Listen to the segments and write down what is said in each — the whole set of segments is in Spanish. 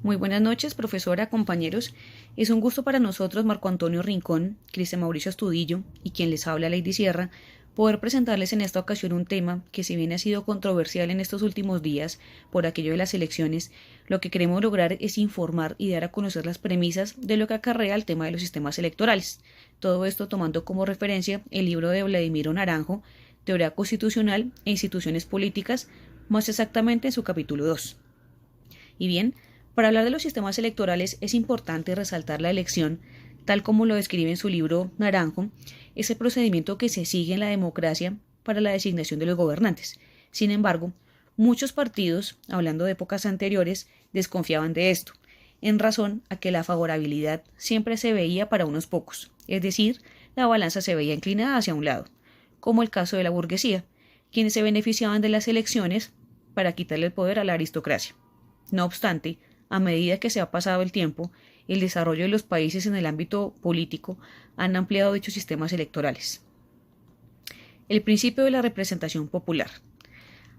Muy buenas noches, profesora, compañeros. Es un gusto para nosotros, Marco Antonio Rincón, Cristian Mauricio Astudillo y quien les habla, Lady Sierra, poder presentarles en esta ocasión un tema que, si bien ha sido controversial en estos últimos días por aquello de las elecciones, lo que queremos lograr es informar y dar a conocer las premisas de lo que acarrea el tema de los sistemas electorales. Todo esto tomando como referencia el libro de Vladimiro Naranjo, Teoría Constitucional e Instituciones Políticas, más exactamente en su capítulo 2. Y bien, para hablar de los sistemas electorales es importante resaltar la elección, tal como lo describe en su libro Naranjo, es el procedimiento que se sigue en la democracia para la designación de los gobernantes. Sin embargo, muchos partidos, hablando de épocas anteriores, desconfiaban de esto, en razón a que la favorabilidad siempre se veía para unos pocos, es decir, la balanza se veía inclinada hacia un lado, como el caso de la burguesía, quienes se beneficiaban de las elecciones para quitarle el poder a la aristocracia. No obstante, a medida que se ha pasado el tiempo, el desarrollo de los países en el ámbito político han ampliado dichos sistemas electorales. El principio de la representación popular.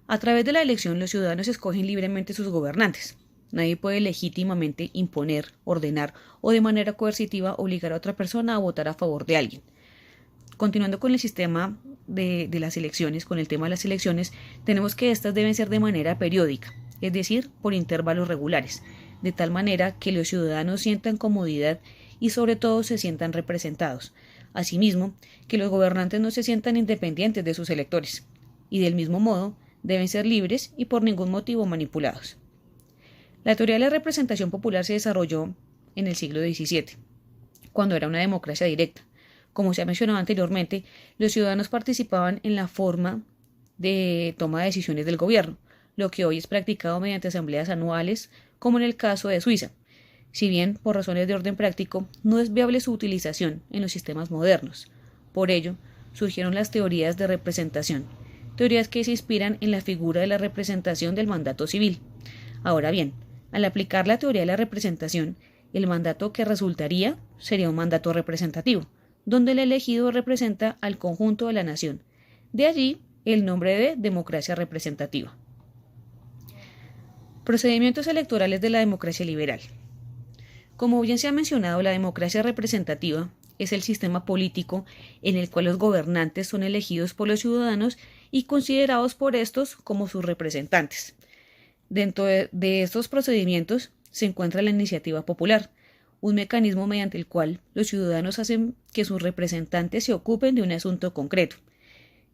A través de la elección, los ciudadanos escogen libremente sus gobernantes. Nadie puede legítimamente imponer, ordenar o de manera coercitiva obligar a otra persona a votar a favor de alguien. Continuando con el sistema de las elecciones, con el tema de las elecciones, tenemos que estas deben ser de manera periódica, es decir, por intervalos regulares, de tal manera que los ciudadanos sientan comodidad y sobre todo se sientan representados. Asimismo, que los gobernantes no se sientan independientes de sus electores, y del mismo modo deben ser libres y por ningún motivo manipulados. La teoría de la representación popular se desarrolló en el siglo XVII, cuando era una democracia directa. Como se ha mencionado anteriormente, los ciudadanos participaban en la forma de toma de decisiones del gobierno, lo que hoy es practicado mediante asambleas anuales, como en el caso de Suiza. Si bien, por razones de orden práctico, no es viable su utilización en los sistemas modernos. Por ello, surgieron las teorías de representación, teorías que se inspiran en la figura de la representación del mandato civil. Ahora bien, al aplicar la teoría de la representación, el mandato que resultaría sería un mandato representativo, donde el elegido representa al conjunto de la nación. De allí el nombre de democracia representativa. Procedimientos electorales de la democracia liberal. Como bien se ha mencionado, la democracia representativa es el sistema político en el cual los gobernantes son elegidos por los ciudadanos y considerados por estos como sus representantes. Dentro de estos procedimientos se encuentra la iniciativa popular, un mecanismo mediante el cual los ciudadanos hacen que sus representantes se ocupen de un asunto concreto,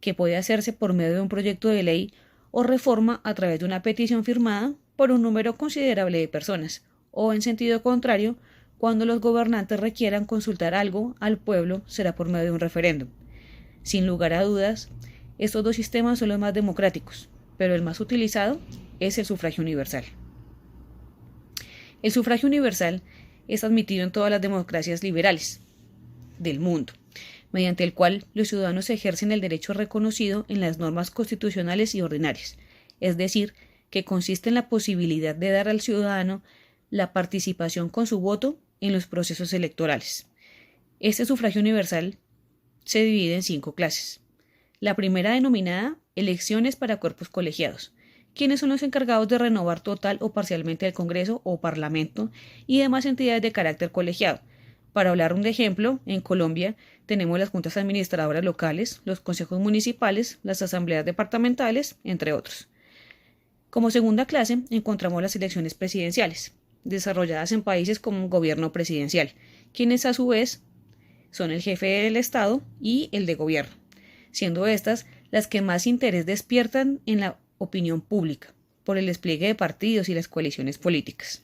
que puede hacerse por medio de un proyecto de ley o reforma a través de una petición firmada por un número considerable de personas, o en sentido contrario, cuando los gobernantes requieran consultar algo al pueblo, será por medio de un referéndum. Sin lugar a dudas, estos dos sistemas son los más democráticos, pero el más utilizado es el sufragio universal. El sufragio universal es admitido en todas las democracias liberales del mundo, mediante el cual los ciudadanos ejercen el derecho reconocido en las normas constitucionales y ordinarias, es decir, que consiste en la posibilidad de dar al ciudadano la participación con su voto en los procesos electorales. Este sufragio universal se divide en 5 clases. La primera, denominada elecciones para cuerpos colegiados, quienes son los encargados de renovar total o parcialmente el Congreso o Parlamento y demás entidades de carácter colegiado. Para hablar de ejemplo, en Colombia tenemos las juntas administradoras locales, los consejos municipales, las asambleas departamentales, entre otros. Como segunda clase encontramos las elecciones presidenciales, desarrolladas en países con un gobierno presidencial, quienes a su vez son el jefe del Estado y el de gobierno, siendo estas las que más interés despiertan en la opinión pública, por el despliegue de partidos y las coaliciones políticas.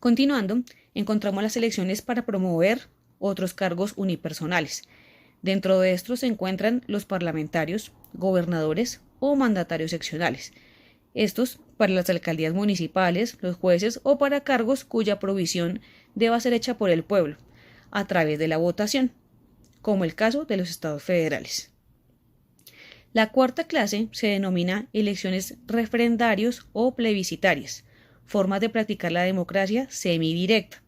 Continuando, encontramos las elecciones para promover otros cargos unipersonales. Dentro de estos se encuentran los parlamentarios, gobernadores o mandatarios seccionales. Estos para las alcaldías municipales, los jueces o para cargos cuya provisión deba ser hecha por el pueblo, a través de la votación, como el caso de los estados federales. La cuarta clase se denomina elecciones referendarios o plebiscitarias, formas de practicar la democracia semidirecta,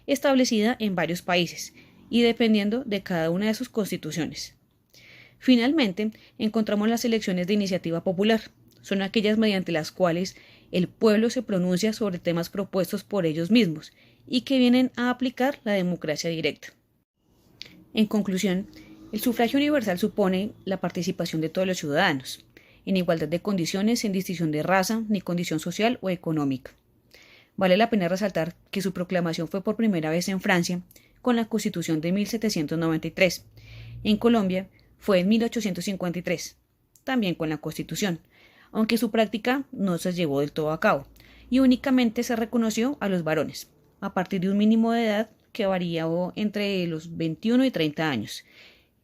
establecida en varios países y dependiendo de cada una de sus constituciones. Finalmente, encontramos las elecciones de iniciativa popular. Son aquellas mediante las cuales el pueblo se pronuncia sobre temas propuestos por ellos mismos y que vienen a aplicar la democracia directa. En conclusión, el sufragio universal supone la participación de todos los ciudadanos, en igualdad de condiciones, sin distinción de raza ni condición social o económica. Vale la pena resaltar que su proclamación fue por primera vez en Francia con la Constitución de 1793. En Colombia fue en 1853, también con la Constitución, aunque su práctica no se llevó del todo a cabo, y únicamente se reconoció a los varones, a partir de un mínimo de edad que variaba entre los 21 y 30 años.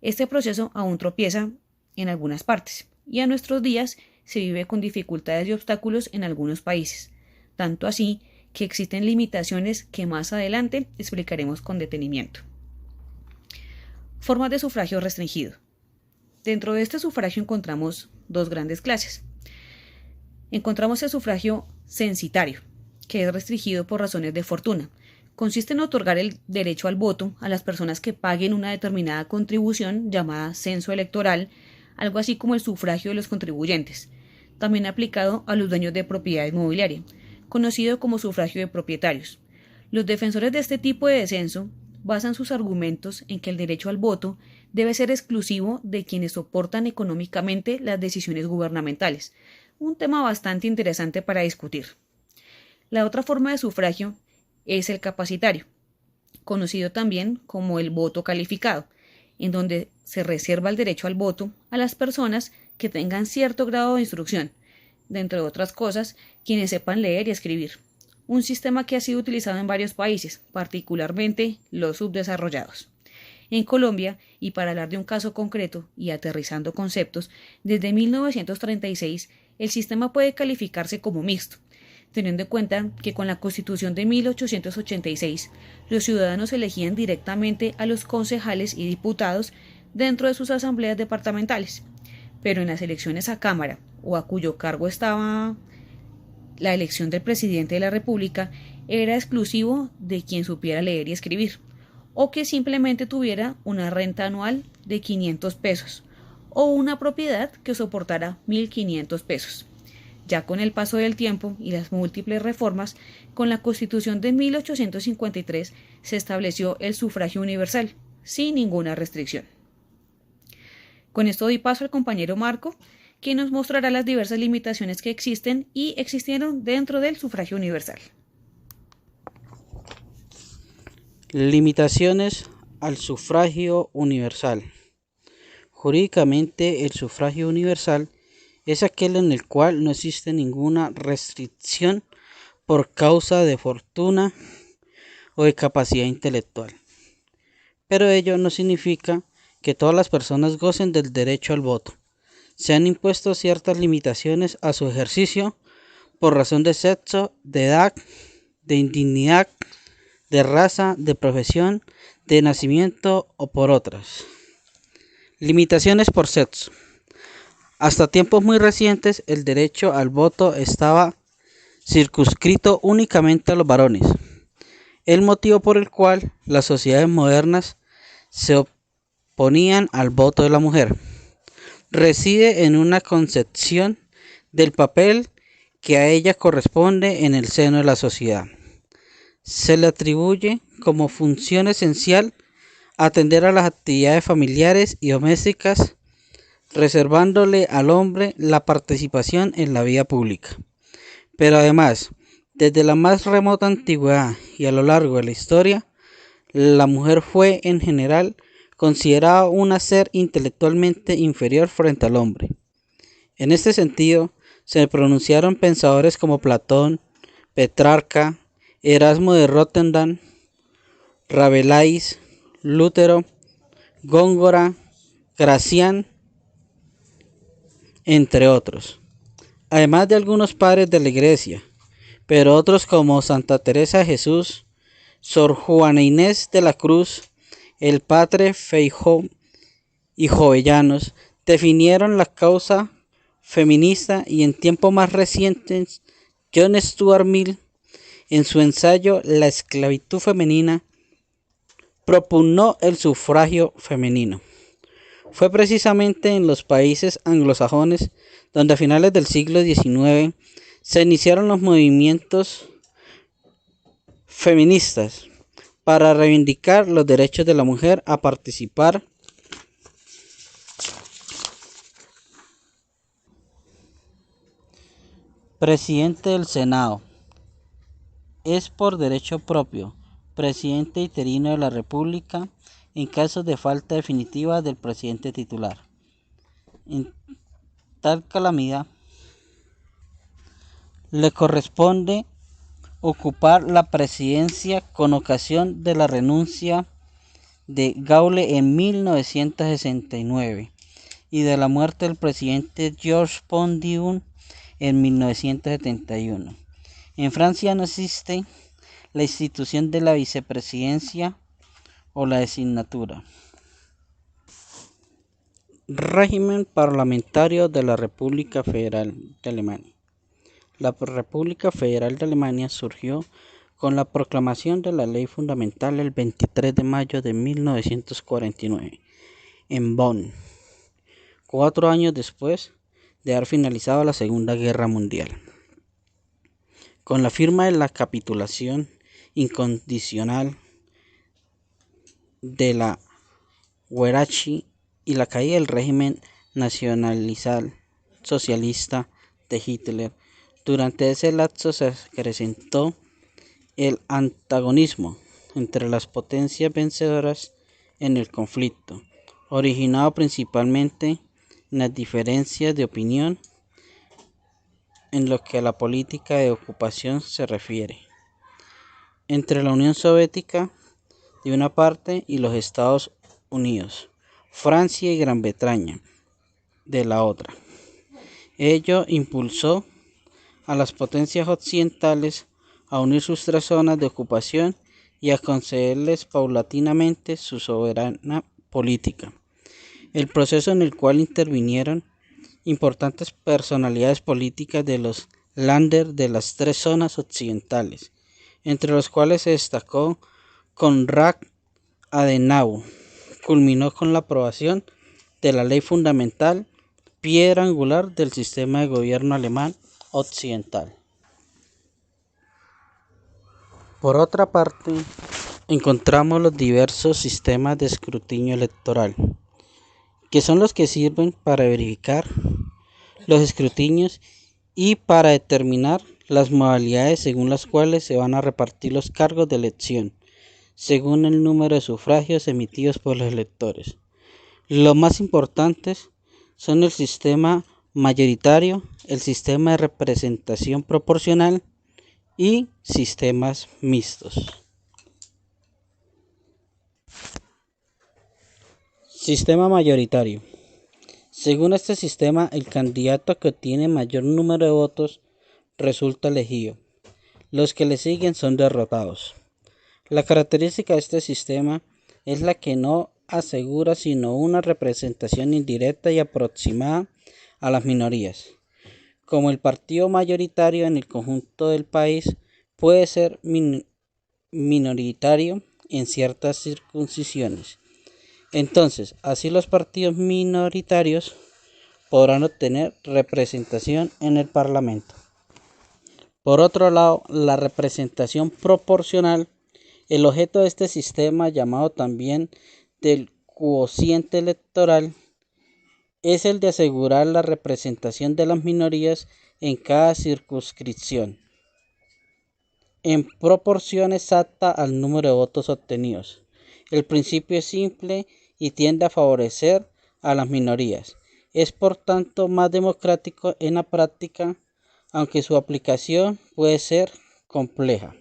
Este proceso aún tropieza en algunas partes, y a nuestros días se vive con dificultades y obstáculos en algunos países, tanto así que existen limitaciones que más adelante explicaremos con detenimiento. Formas de sufragio restringido. Dentro de este sufragio encontramos dos grandes clases. Encontramos el sufragio censitario, que es restringido por razones de fortuna. Consiste en otorgar el derecho al voto a las personas que paguen una determinada contribución llamada censo electoral, algo así como el sufragio de los contribuyentes, también aplicado a los dueños de propiedad inmobiliaria, conocido como sufragio de propietarios. Los defensores de este tipo de censo basan sus argumentos en que el derecho al voto debe ser exclusivo de quienes soportan económicamente las decisiones gubernamentales, un tema bastante interesante para discutir. La otra forma de sufragio es el capacitario, conocido también como el voto calificado, en donde se reserva el derecho al voto a las personas que tengan cierto grado de instrucción, de entre otras cosas, quienes sepan leer y escribir, un sistema que ha sido utilizado en varios países, particularmente los subdesarrollados. En Colombia, y para hablar de un caso concreto y aterrizando conceptos, desde 1936 el sistema puede calificarse como mixto, teniendo en cuenta que con la Constitución de 1886 los ciudadanos elegían directamente a los concejales y diputados dentro de sus asambleas departamentales, pero en las elecciones a Cámara, o a cuyo cargo estaba la elección del presidente de la República, era exclusivo de quien supiera leer y escribir, o que simplemente tuviera una renta anual de 500 pesos, o una propiedad que soportara 1.500 pesos. Ya con el paso del tiempo y las múltiples reformas, con la Constitución de 1853 se estableció el sufragio universal, sin ninguna restricción. Con esto doy paso al compañero Marco, que nos mostrará las diversas limitaciones que existen y existieron dentro del sufragio universal. Limitaciones al sufragio universal. Jurídicamente, el sufragio universal es aquel en el cual no existe ninguna restricción por causa de fortuna o de capacidad intelectual. Pero ello no significa que todas las personas gocen del derecho al voto. Se han impuesto ciertas limitaciones a su ejercicio por razón de sexo, de edad, de indignidad, de raza, de profesión, de nacimiento o por otras. Limitaciones por sexo. Hasta tiempos muy recientes, el derecho al voto estaba circunscrito únicamente a los varones, el motivo por el cual las sociedades modernas se oponían al voto de la mujer. Reside en una concepción del papel que a ella corresponde en el seno de la sociedad. Se le atribuye como función esencial atender a las actividades familiares y domésticas, reservándole al hombre la participación en la vida pública. Pero además, desde la más remota antigüedad y a lo largo de la historia, la mujer fue en general considerada un ser intelectualmente inferior frente al hombre. En este sentido, se pronunciaron pensadores como Platón, Petrarca, Erasmo de Róterdam, Rabelais, Lutero, Góngora, Gracián, entre otros. Además de algunos padres de la Iglesia, pero otros como Santa Teresa de Jesús, Sor Juana Inés de la Cruz, el padre Feijoo y Jovellanos definieron la causa feminista, y en tiempos más recientes John Stuart Mill, en su ensayo La esclavitud femenina, propugnó el sufragio femenino. Fue precisamente en los países anglosajones donde a finales del siglo XIX se iniciaron los movimientos feministas para reivindicar los derechos de la mujer a participar presidente del Senado. Es por derecho propio, presidente interino de la República en caso de falta definitiva del presidente titular. En tal calamidad, le corresponde ocupar la presidencia con ocasión de la renuncia de Gaulle en 1969 y de la muerte del presidente Georges Pompidou en 1971. En Francia no existe la institución de la vicepresidencia o la designatura. Régimen parlamentario de la República Federal de Alemania. La República Federal de Alemania surgió con la proclamación de la Ley Fundamental el 23 de mayo de 1949 en Bonn, 4 años después de haber finalizado la Segunda Guerra Mundial. Con la firma de la capitulación incondicional de la Wehrmacht y la caída del régimen nacional socialista de Hitler, durante ese lapso se acrecentó el antagonismo entre las potencias vencedoras en el conflicto, originado principalmente en las diferencias de opinión en lo que a la política de ocupación se refiere, entre la Unión Soviética de una parte y los Estados Unidos, Francia y Gran Bretaña de la otra. Ello impulsó a las potencias occidentales a unir sus 3 zonas de ocupación y a concederles paulatinamente su soberanía política. El proceso en el cual intervinieron importantes personalidades políticas de los Länder de las 3 zonas occidentales, entre los cuales se destacó Konrad Adenauer, culminó con la aprobación de la Ley Fundamental, piedra angular del sistema de gobierno alemán occidental. Por otra parte, encontramos los diversos sistemas de escrutinio electoral, que son los que sirven para verificar los escrutinios y para determinar las modalidades según las cuales se van a repartir los cargos de elección, según el número de sufragios emitidos por los electores. Los más importantes son el sistema mayoritario, el sistema de representación proporcional y sistemas mixtos. Sistema mayoritario. Según este sistema, el candidato que obtiene mayor número de votos resulta elegido. Los que le siguen son derrotados. La característica de este sistema es la que no asegura sino una representación indirecta y aproximada a las minorías. Como el partido mayoritario en el conjunto del país puede ser minoritario en ciertas circunscripciones, entonces así los partidos minoritarios podrán obtener representación en el Parlamento. Por otro lado, la representación proporcional, el objeto de este sistema, llamado también del cociente electoral, es el de asegurar la representación de las minorías en cada circunscripción, en proporción exacta al número de votos obtenidos. El principio es simple y tiende a favorecer a las minorías. Es por tanto más democrático en la práctica, aunque su aplicación puede ser compleja.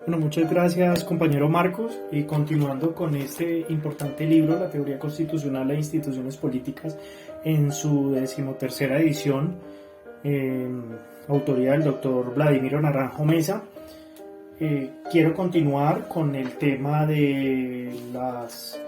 Bueno, muchas gracias, compañero Marcos. Y continuando con este importante libro, La Teoría Constitucional e Instituciones Políticas, en su 13ª edición, autoría del doctor Vladimiro Naranjo Mesa, quiero continuar con el tema de los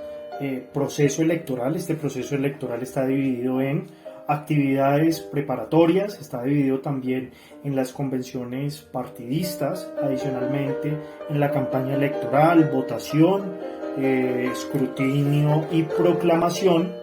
proceso electoral. Este proceso electoral está dividido en actividades preparatorias, está dividido también en las convenciones partidistas, adicionalmente en la campaña electoral, votación, escrutinio y proclamación,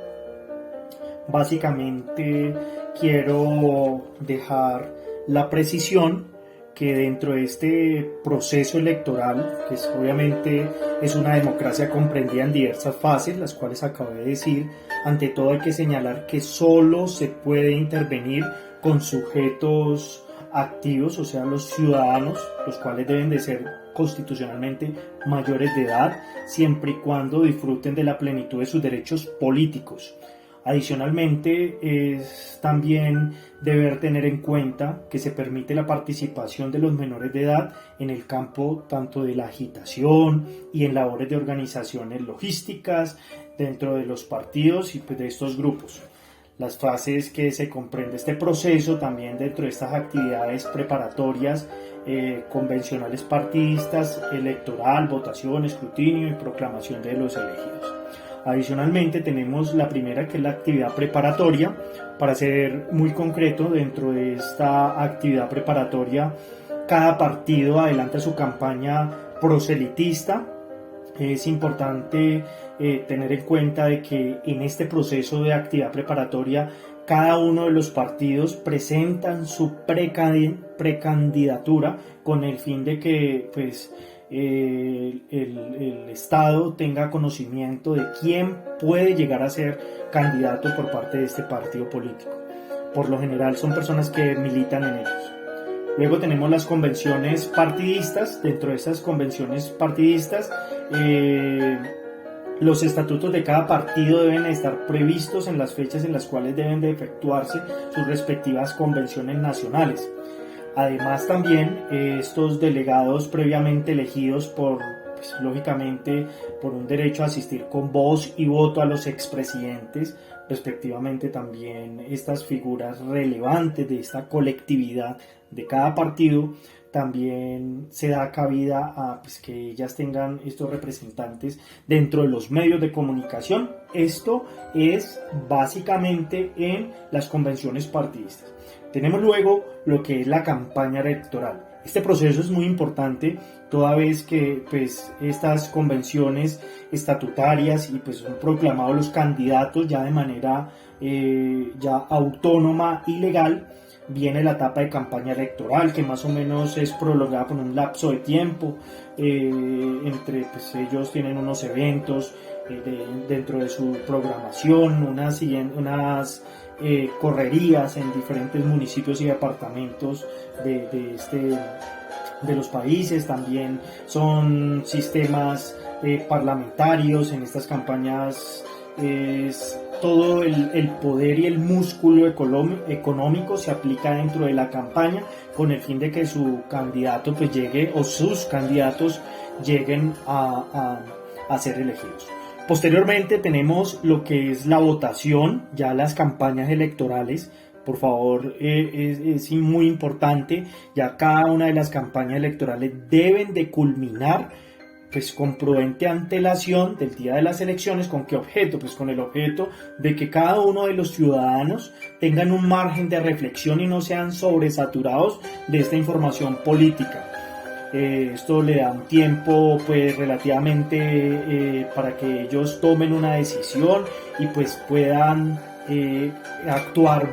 Básicamente quiero dejar la precisión que dentro de este proceso electoral, que obviamente es una democracia comprendida en diversas fases, las cuales acabé de decir, ante todo hay que señalar que solo se puede intervenir con sujetos activos, o sea, los ciudadanos, los cuales deben de ser constitucionalmente mayores de edad, siempre y cuando disfruten de la plenitud de sus derechos políticos. Adicionalmente, es también deber tener en cuenta que se permite la participación de los menores de edad en el campo tanto de la agitación y en labores de organizaciones logísticas dentro de los partidos y pues de estos grupos. Las fases que se comprende este proceso también dentro de estas actividades preparatorias convencionales partidistas, electoral, votación, escrutinio y proclamación de los elegidos. Adicionalmente tenemos la primera, que es la actividad preparatoria. Para ser muy concreto, dentro de esta actividad preparatoria cada partido adelanta su campaña proselitista. Es importante tener en cuenta de que en este proceso de actividad preparatoria cada uno de los partidos presentan su precandidatura con el fin de que pues el Estado tenga conocimiento de quién puede llegar a ser candidato por parte de este partido político. Por lo general son personas que militan en ellos. Luego tenemos las convenciones partidistas. Dentro de estas convenciones partidistas, los estatutos de cada partido deben estar previstos en las fechas en las cuales deben de efectuarse sus respectivas convenciones nacionales. Además también estos delegados previamente elegidos lógicamente por un derecho a asistir con voz y voto a los expresidentes, respectivamente también estas figuras relevantes de esta colectividad de cada partido, también se da cabida a que ellas tengan estos representantes dentro de los medios de comunicación. Esto es básicamente en las convenciones partidistas. Tenemos luego lo que es la campaña electoral. Este proceso es muy importante toda vez que estas convenciones estatutarias y son proclamados los candidatos ya de manera ya autónoma y legal. Viene la etapa de campaña electoral, que más o menos es prolongada por un lapso de tiempo. Entre ellos tienen unos eventos dentro de su programación, unas correrías en diferentes municipios y departamentos de los países. También son sistemas parlamentarios. En estas campañas es todo el poder y el músculo económico se aplica dentro de la campaña con el fin de que su candidato llegue, o sus candidatos lleguen a ser elegidos. Posteriormente tenemos lo que es la votación, ya las campañas electorales. Por favor, es muy importante, ya cada una de las campañas electorales deben de culminar con prudente antelación del día de las elecciones. ¿Con qué objeto? Con el objeto de que cada uno de los ciudadanos tengan un margen de reflexión y no sean sobresaturados de esta información política. Esto le da un tiempo relativamente para que ellos tomen una decisión y puedan actuar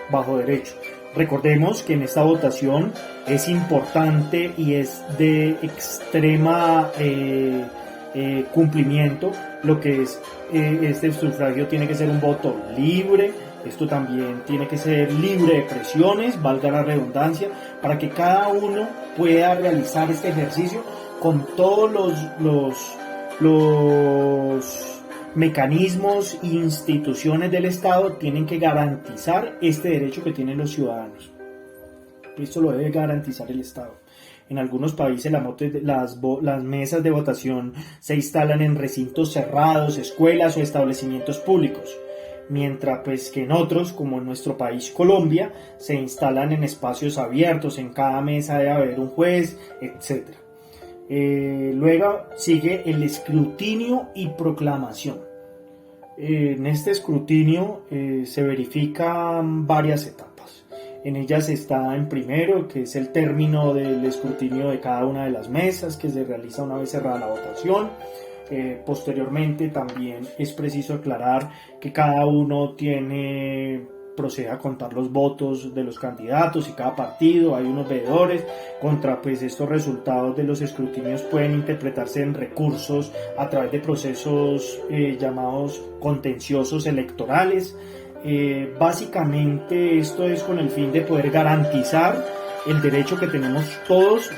bajo derecho. Recordemos que en esta votación es importante y es de extrema cumplimiento lo que es este sufragio. Tiene que ser un voto libre. Esto también tiene que ser libre de presiones, valga la redundancia, para que cada uno pueda realizar este ejercicio con todos los mecanismos e instituciones del Estado. Tienen que garantizar este derecho que tienen los ciudadanos. Esto lo debe garantizar el Estado. En algunos países las mesas de votación se instalan en recintos cerrados, escuelas o establecimientos públicos, mientras que en otros, como en nuestro país Colombia, se instalan en espacios abiertos. En cada mesa debe haber un juez, etc. Luego sigue el escrutinio y proclamación. En este escrutinio se verifican varias etapas. En ellas está en primero, que es el término del escrutinio de cada una de las mesas, que se realiza una vez cerrada la votación. Posteriormente también es preciso aclarar que cada uno procede a contar los votos de los candidatos y cada partido, hay unos veedores, contra pues estos resultados de los escrutinios pueden interpretarse en recursos a través de procesos llamados contenciosos electorales. Básicamente esto es con el fin de poder garantizar el derecho que tenemos todos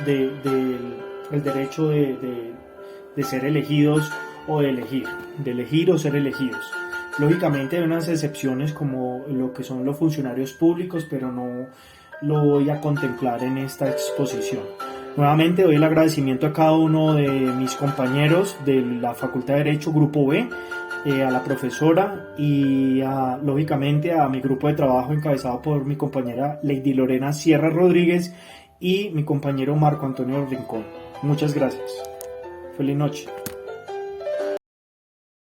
el derecho de ser elegidos o de elegir o ser elegidos. Lógicamente hay unas excepciones como lo que son los funcionarios públicos, pero no lo voy a contemplar en esta exposición. Nuevamente doy el agradecimiento a cada uno de mis compañeros de la Facultad de Derecho Grupo B, a la profesora y lógicamente a mi grupo de trabajo encabezado por mi compañera Lady Lorena Sierra Rodríguez y mi compañero Marco Antonio Rincón. Muchas gracias. Feliz noche.